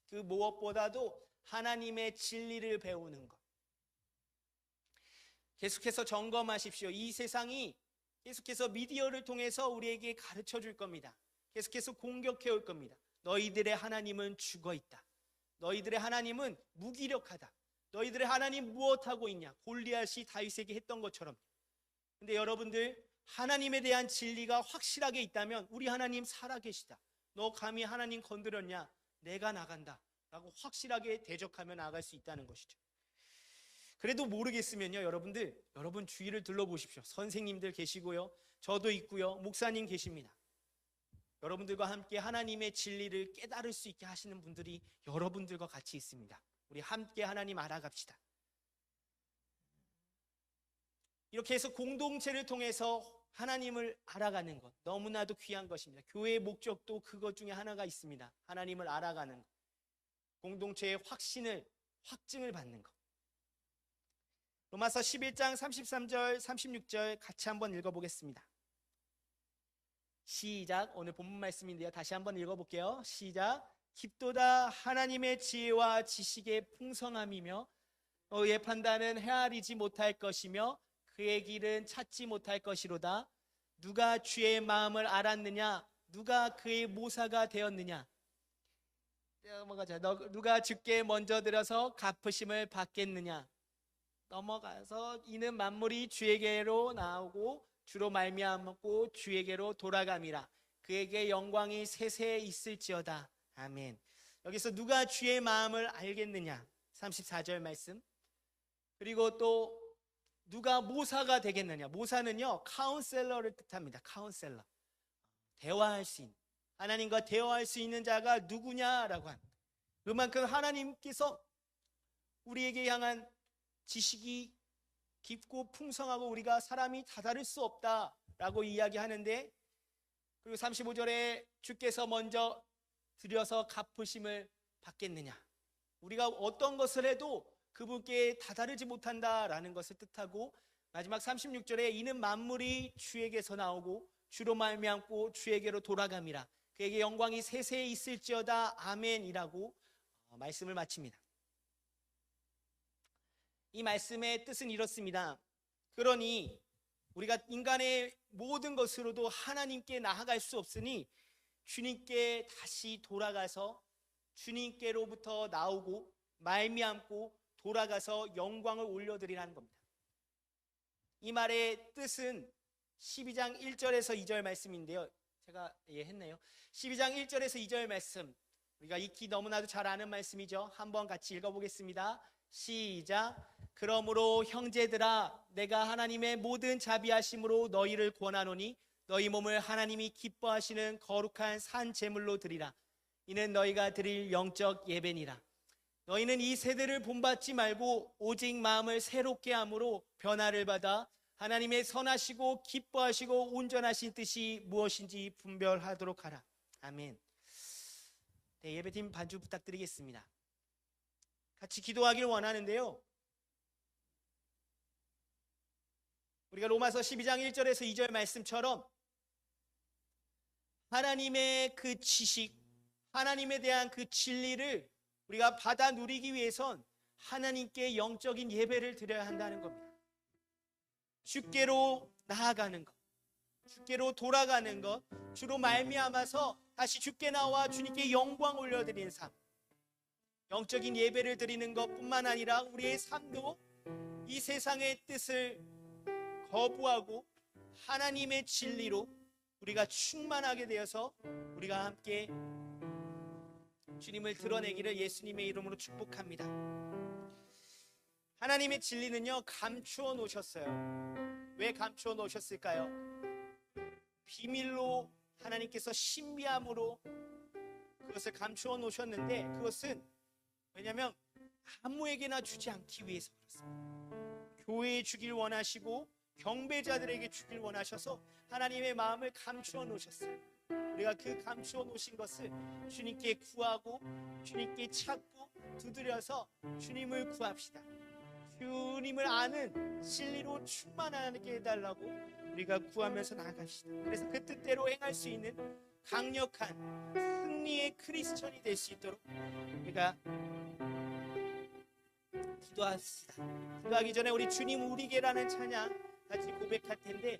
그 무엇보다도 하나님의 진리를 배우는 것. 계속해서 점검하십시오. 이 세상이 계속해서 미디어를 통해서 우리에게 가르쳐 줄 겁니다. 계속해서 공격해 올 겁니다. 너희들의 하나님은 죽어 있다. 너희들의 하나님은 무기력하다. 너희들의 하나님 무엇하고 있냐? 골리앗이 다윗에게 했던 것처럼. 근데 여러분들, 하나님에 대한 진리가 확실하게 있다면 우리 하나님 살아계시다, 너 감히 하나님 건드렸냐? 내가 나간다 라고 확실하게 대적하며 나아갈 수 있다는 것이죠. 그래도 모르겠으면요, 여러분들, 여러분 주위를 둘러보십시오. 선생님들 계시고요, 저도 있고요, 목사님 계십니다. 여러분들과 함께 하나님의 진리를 깨달을 수 있게 하시는 분들이 여러분들과 같이 있습니다. 우리 함께 하나님 알아갑시다. 이렇게 해서 공동체를 통해서 하나님을 알아가는 것, 너무나도 귀한 것입니다. 교회의 목적도 그것 중에 하나가 있습니다. 하나님을 알아가는 것, 공동체의 확증을 받는 것. 로마서 11장 33절 36절 같이 한번 읽어보겠습니다. 시작. 오늘 본문 말씀인데요, 다시 한번 읽어볼게요. 시작. 깊도다 하나님의 지혜와 지식의 풍성함이며 너의 판단은 헤아리지 못할 것이며 그의 길은 찾지 못할 것이로다. 누가 주의 마음을 알았느냐? 누가 그의 모사가 되었느냐? 넘어가자. 누가 주께 먼저 들어서 갚으심을 받겠느냐? 넘어가서 이는 만물이 주에게로 나오고 주로 말미암고 주에게로 돌아감이라. 그에게 영광이 세세 있을지어다. 아멘. 여기서 누가 주의 마음을 알겠느냐? 34절 말씀. 그리고 또 누가 모사가 되겠느냐? 모사는요, 카운셀러를 뜻합니다. 카운셀러. 대화할 수 있는, 하나님과 대화할 수 있는 자가 누구냐라고 한, 그만큼 하나님께서 우리에게 향한 지식이 깊고 풍성하고 우리가 사람이 다다를 수 없다라고 이야기하는데, 그리고 35절에 주께서 먼저 들여서 갚으심을 받겠느냐? 우리가 어떤 것을 해도 그분께 다다르지 못한다라는 것을 뜻하고, 마지막 36절에 이는 만물이 주에게서 나오고 주로 말미암고 주에게로 돌아감이라. 그에게 영광이 세세 있을지어다. 아멘이라고 말씀을 마칩니다. 이 말씀의 뜻은 이렇습니다. 그러니 우리가 인간의 모든 것으로도 하나님께 나아갈 수 없으니 주님께 다시 돌아가서 주님께로부터 나오고 말미암고 돌아가서 영광을 올려드리라는 겁니다. 이 말의 뜻은 12장 1절에서 2절 말씀인데요, 제가 했네요. 12장 1절에서 2절 말씀, 우리가 익히 너무나도 잘 아는 말씀이죠. 한번 같이 읽어보겠습니다. 시작. 그러므로 형제들아, 내가 하나님의 모든 자비하심으로 너희를 권하노니 너희 몸을 하나님이 기뻐하시는 거룩한 산 제물로 드리라. 이는 너희가 드릴 영적 예배니라. 너희는 이 세대를 본받지 말고 오직 마음을 새롭게 함으로 변화를 받아 하나님의 선하시고 기뻐하시고 온전하신 뜻이 무엇인지 분별하도록 하라. 아멘. 네, 예배팀 반주 부탁드리겠습니다. 같이 기도하길 원하는데요, 우리가 로마서 12장 1절에서 2절 말씀처럼 하나님의 그 지식, 하나님에 대한 그 진리를 우리가 받아 누리기 위해선 하나님께 영적인 예배를 드려야 한다는 겁니다. 주께로 나아가는 것, 주께로 돌아가는 것, 주로 말미암아서 다시 주께 나와 주님께 영광 올려드리는 삶, 영적인 예배를 드리는 것뿐만 아니라 우리의 삶도 이 세상의 뜻을 거부하고 하나님의 진리로 우리가 충만하게 되어서 우리가 함께 주님을 드러내기를 예수님의 이름으로 축복합니다. 하나님의 진리는요, 감추어 놓으셨어요. 왜 감추어 놓으셨을까요? 비밀로 하나님께서 신비함으로 그것을 감추어 놓으셨는데, 그것은 왜냐하면 아무에게나 주지 않기 위해서 그렇습니다. 교회에 주길 원하시고 경배자들에게 주길 원하셔서 하나님의 마음을 감추어 놓으셨어요. 우리가 그 감추어 놓으신 것을 주님께 구하고 주님께 찾고 두드려서 주님을 구합시다. 주님을 아는 진리로 충만하게 해달라고 우리가 구하면서 나아갑시다. 그래서 그 뜻대로 행할 수 있는 강력한 승리의 크리스천이 될 수 있도록 우리가 기도합시다. 기도하기 전에 우리 주님 우리게라는 찬양 같이 고백할 텐데,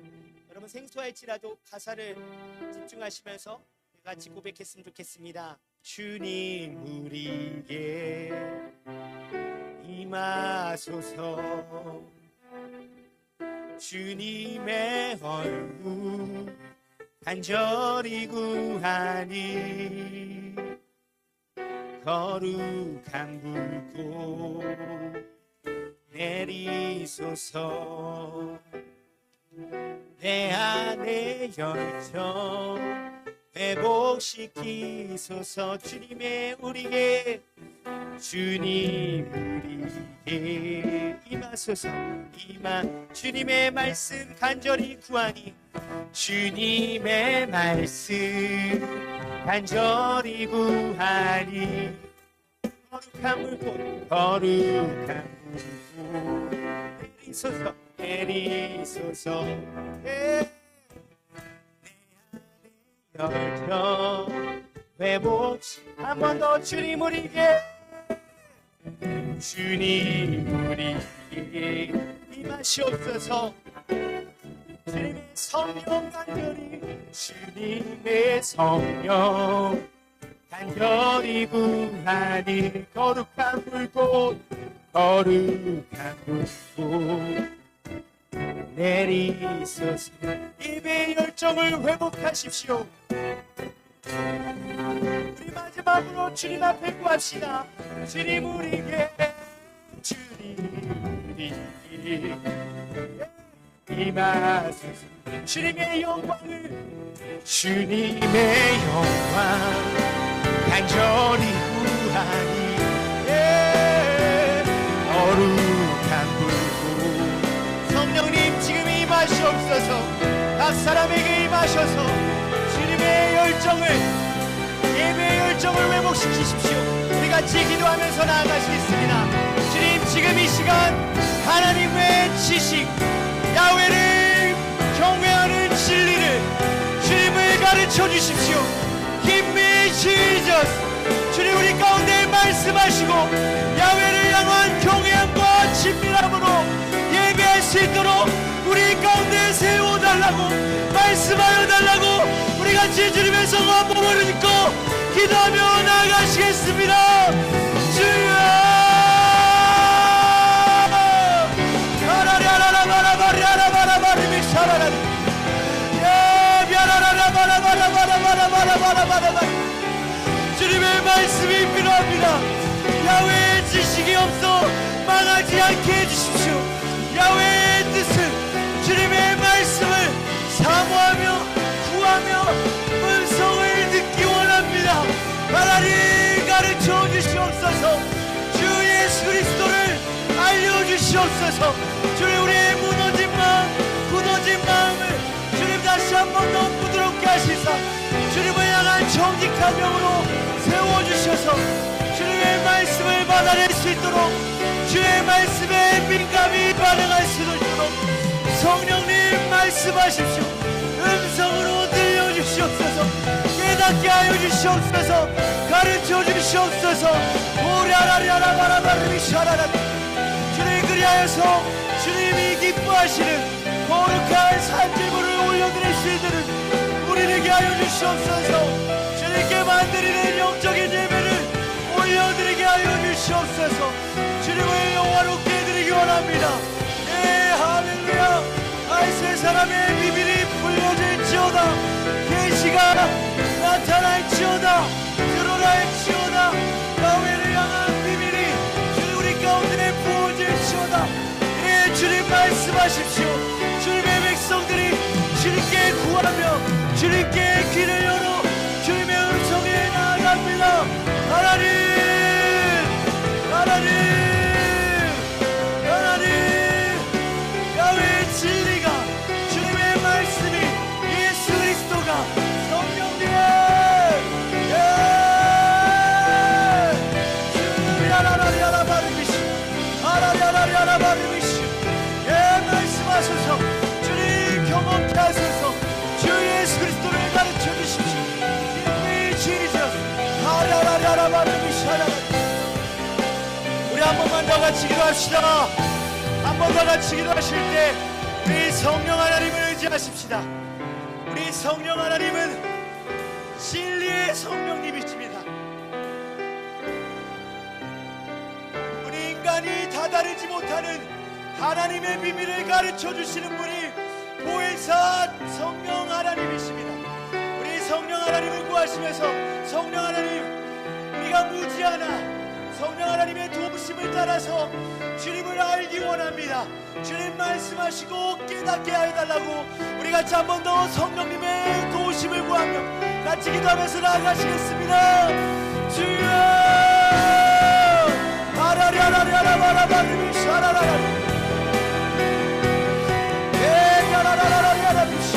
여러분 생소할지라도 가사를 집중하시면서 같이 고백했으면 좋겠습니다. 주님 우리게 임하소서. 주님의 얼굴 간절히 구하니 거룩한 불꽃 내리소서. 내 안의 열정 회복시키소서. 주님의 우리에게 주님 우리에게 임하소서. 주님의 말씀 간절히 구하니 주님의 말씀 간절히 구하니 거룩한 물꽃 내리소서. 내리소서. 내 안의 열정 회복시 한 번 더. 주님 우리에게 임하시옵소서. 주님의 성령 간절히 주님의 성령 간절히 구하니 거룩한 불꽃 내리소서. 예배의 열정을 회복하십시오. 우리 마지막으로 주님 앞에 구합시다. 주님 우리에게 임하소서. 주님의 영광을 간절히 구하니 거룩한 불꽃. 성령님 지금 임하시옵소서. 각 사람에게 임하셔서 주님의 열정을, 예배의 열정을 회복시키십시오. 우리 같이 기도하면서 나아가시겠습니다. 주님 지금 이 시간 하나님의 지식, 야훼를 경외하는 진리를 주님을 가르쳐 주십시오. Give me Jesus. 주님 우리 가운데 말씀하시고 야훼를 향한 경외함과 친밀함으로 예배할 수 있도록 우리 가운데 세워달라고, 말씀하여 달라고 우리 같이 주님의 성호 한 번을 듣고 기도하며 나아가시겠습니다. 주여 주님의 말씀이 필요합니다. 야훼의 지식이 없어 망하지 않게 해주십시오. 야훼의 뜻은 주님의 말씀을 사모하며 구하며 음성을 듣기 원합니다. 하나님 가르쳐 주시옵소서. 주 예수 그리스도를 알려주시옵소서. 주님 우리의 무너진 마음, 굳어진 마음을 주님 다시 한 번 더 부드럽게 하시사 주님을 향한 정직한 영으로 세워주셔서 주님의 말씀을 받아낼 수 있도록, 주의 말씀에 민감히 반응할 수 있도록 성령님 말씀하십시오. 음성으로 들려주시옵소서. 깨닫게 하여 주시옵소서. 가르쳐 주시옵소서. 오랴라랴라바라바르미샤라라. 주님 그리하여서 주님이 기뻐하시는 거룩한 산제물을 올려드릴 수 있는 우리에게 하여 주시옵소서. 주님께 만드리는 영적인 예배를 올려드리게 하여 주시옵소서. 주님을 영화롭게 해드리기 원합니다. 예, 할렐루야. 세 사람의 비밀이 풀려질지어다. 계시가 나타날지어다. 드러날지어다. 야훼를 향한 비밀이 주님 우리 가운데 부어질지어다. 예, 주님 말씀하십시오. 주님의 백성들이 주님께 구하며 주님께 귀를 열어 주님의 음성에 나아갑니다. 하나님, 하나님, 하나님. 야훼의 진리가, 주님의 말씀이, 예수 그리스도가, 성령님, 주야라라라바르비시, 아라라라라바르비시, 말씀하소서. 주님 경험케 하소서. 주 예수 그리스도를 가르쳐 주십시오. 이 지리셔서 하라라라라바르비샤라. 우리 한 번만 더 같이 기도합시다. 한 번 더 같이 기도하실 때 우리 성령 하나님을 의지하십시다. 우리 성령 하나님은 진리의 성령님이십니다. 우리 인간이 알지 못하는 하나님의 비밀을 가르쳐 주시는 분이 보혜사 성령 하나님이십니다. 우리 성령 하나님을 구하시면서 성령 하나님, 우리가 무지하나 성령 하나님의 도우심을 따라서 주님을 알기 원합니다. 주님 말씀하시고 깨닫게 해달라고 우리 같이 한 번 더 성령님의 도우심을 구하며 같이 기도하면서 나아가시겠습니다. 주여 아라리아라리아라바라바리미 샤라라라리 에야라라라라리아라리시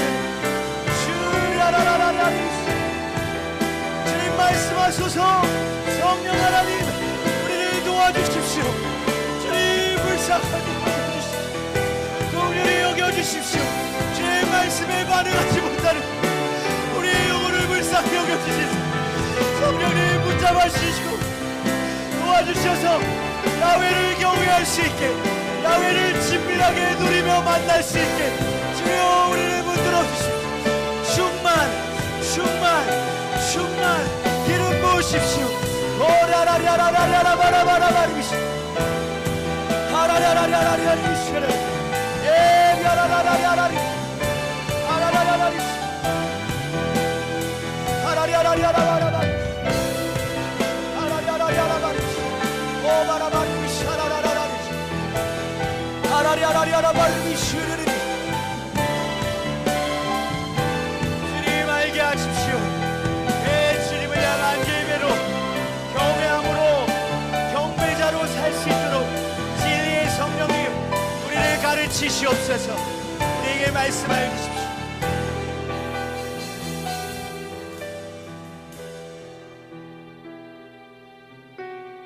주야라라라라리 주님 말씀하소서. 성령 하나님 우리를 도와주십시오. 주님 불쌍하게 여겨주십시오. 긍휼히 여겨주십시오. 주의 말씀에 반응하지 못하는 우리의 영혼을 불쌍히 여겨주십시오. 성령님 붙잡아 주시고 도와주셔서 야훼를 경외할 수 있게, 야훼를 친밀하게 누리며 만날 수 있게 주여 우리를 붙들어 주십시오. 충만 기름 부으십시오. 오라라라라라라라바라바라바리시 하라라라라라라리시라 에야라라라라라리 하라라라라리시 하라라라라라라바리 하라라라라라바리시 오바라바리시 하라라라라리시 하라라라라라바리시 주님 알게 하십시오. 주님을 향한 예배로 경외함으로 경배자로 살 수 있도록 진리의 성령님 우리를 가르치시옵소서. 우리에게 말씀하여 주십시오.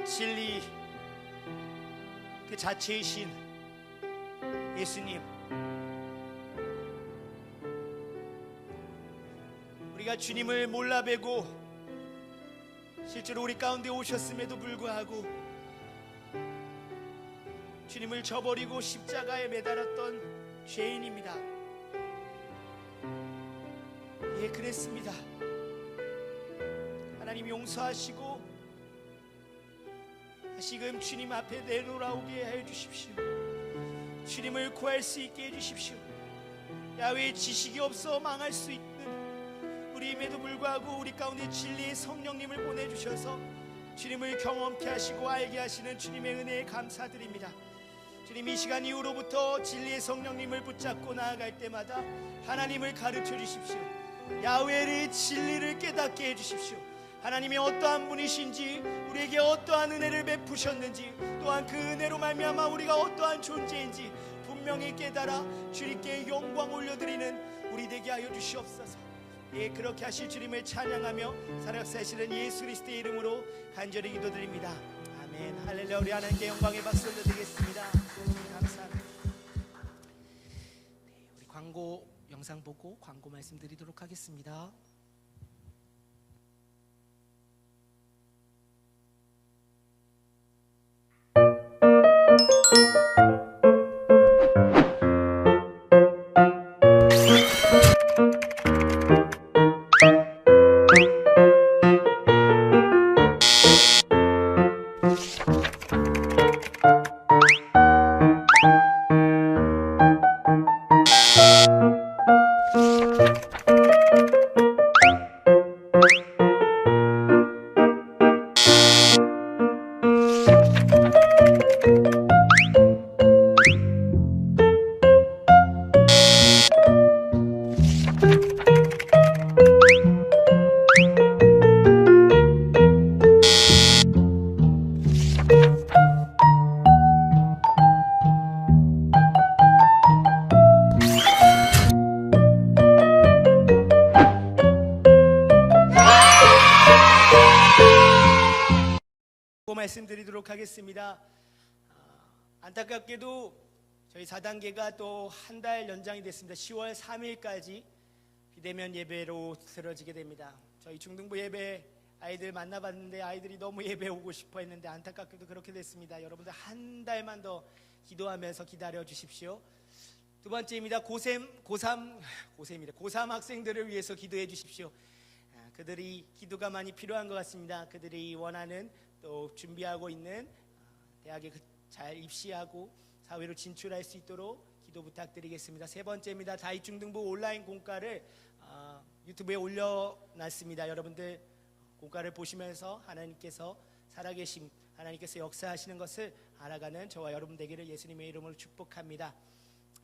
진리 그 자체이신 예수님, 우리가 주님을 몰라뵈고 실제로 우리 가운데 오셨음에도 불구하고 주님을 저버리고 십자가에 매달았던 죄인입니다. 예, 그랬습니다. 하나님 용서하시고 다시금 주님 앞에 내돌아오게 해 주십시오. 주님을 구할 수 있게 해 주십시오. 야훼의 지식이 없어 망할 수 있는 우리임에도 불구하고 우리 가운데 진리의 성령님을 보내주셔서 주님을 경험케 하시고 알게 하시는 주님의 은혜에 감사드립니다. 주님, 이 시간 이후로부터 진리의 성령님을 붙잡고 나아갈 때마다 하나님을 가르쳐 주십시오. 야훼의 진리를 깨닫게 해주십시오. 하나님이 어떠한 분이신지, 우리에게 어떠한 은혜를 베푸셨는지, 또한 그 은혜로 말미암아 우리가 어떠한 존재인지 분명히 깨달아 주님께 영광 올려드리는 우리 되게 하여 주시옵소서. 예, 그렇게 하실 주님을 찬양하며 살아가시는 예수 그리스도의 이름으로 간절히 기도드립니다. 아멘. 할렐루야. 우리 하나님께 영광의 박수 올려드리겠습니다. 감사합니다. 네, 우리 광고 영상 보고 광고 말씀드리도록 하겠습니다. 말씀드리도록 하겠습니다. 안타깝게도 저희 4단계가 또 한 달 연장이 됐습니다. 10월 3일까지 비대면 예배로 들어지게 됩니다. 저희 중등부 예배 아이들 만나봤는데 아이들이 너무 예배 오고 싶어 했는데 안타깝게도 그렇게 됐습니다. 여러분들 한 달만 더 기도하면서 기다려 주십시오. 두 번째입니다. 고3 학생들을 위해서 기도해 주십시오. 그들이 기도가 많이 필요한 것 같습니다. 그들이 원하는 또 준비하고 있는 대학의 잘 입시하고 사회로 진출할 수 있도록 기도 부탁드리겠습니다. 세 번째입니다. 다윗중등부 온라인 공과를 유튜브에 올려놨습니다. 여러분들 공과를 보시면서 하나님께서 살아계심, 하나님께서 역사하시는 것을 알아가는 저와 여러분 되기를 예수님의 이름으로 축복합니다.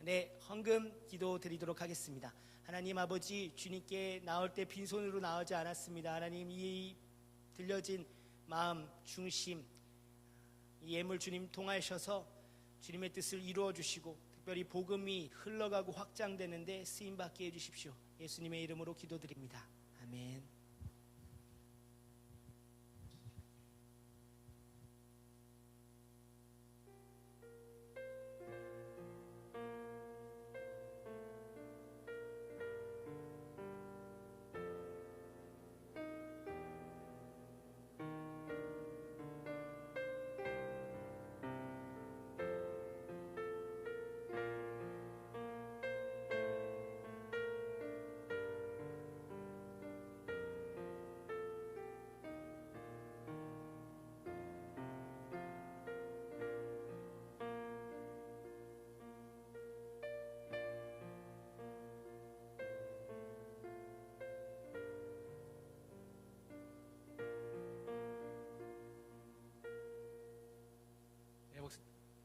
네, 헌금 기도 드리도록 하겠습니다. 하나님 아버지, 주님께 나올 때 빈손으로 나오지 않았습니다. 하나님, 이 들려진 마음, 중심, 이 예물 주님 통하셔서 주님의 뜻을 이루어 주시고 특별히 복음이 흘러가고 확장되는데 쓰임받게 해주십시오. 예수님의 이름으로 기도드립니다. 아멘.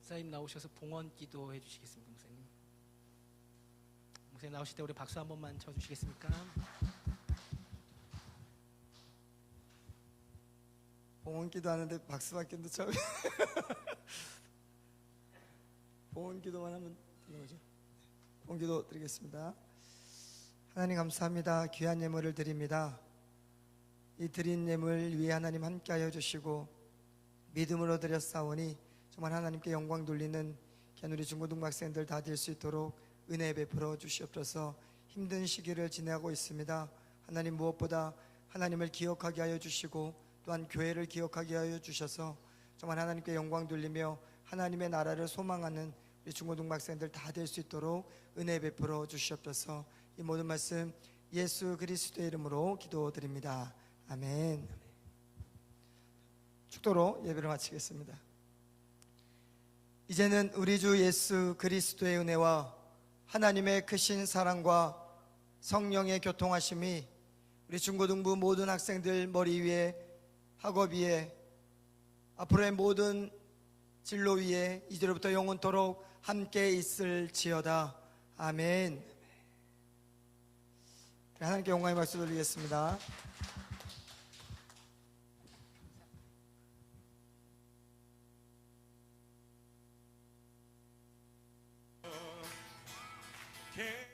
목사님 나오셔서 봉헌 기도해 주시겠습니까? 목사님 나오실 때 우리 박수 한 번만 쳐주시겠습니까? 봉헌 기도하는데 박수밖에 처음. 봉헌 기도만 하면 되는 거죠. 봉헌 기도 드리겠습니다. 하나님 감사합니다. 귀한 예물을 드립니다. 이 드린 예물 위에 하나님 함께하여 주시고 믿음으로 드렸사오니 정말 하나님께 영광 돌리는 귀한 우리 중고등부 학생들 다 될 수 있도록 은혜 베풀어 주시옵소서. 힘든 시기를 지내고 있습니다. 하나님, 무엇보다 하나님을 기억하게 하여 주시고 또한 교회를 기억하게 하여 주셔서 정말 하나님께 영광 돌리며 하나님의 나라를 소망하는 우리 중고등부 학생들 다 될 수 있도록 은혜 베풀어 주시옵소서. 이 모든 말씀 예수 그리스도의 이름으로 기도드립니다. 아멘. 축도로 예배를 마치겠습니다. 이제는 우리 주 예수 그리스도의 은혜와 하나님의 크신 사랑과 성령의 교통하심이 우리 중고등부 모든 학생들 머리 위에, 학업 위에, 앞으로의 모든 진로 위에 이제로부터 영원토록 함께 있을지어다. 아멘. 하나님께 영광의 박수 돌리겠습니다. 게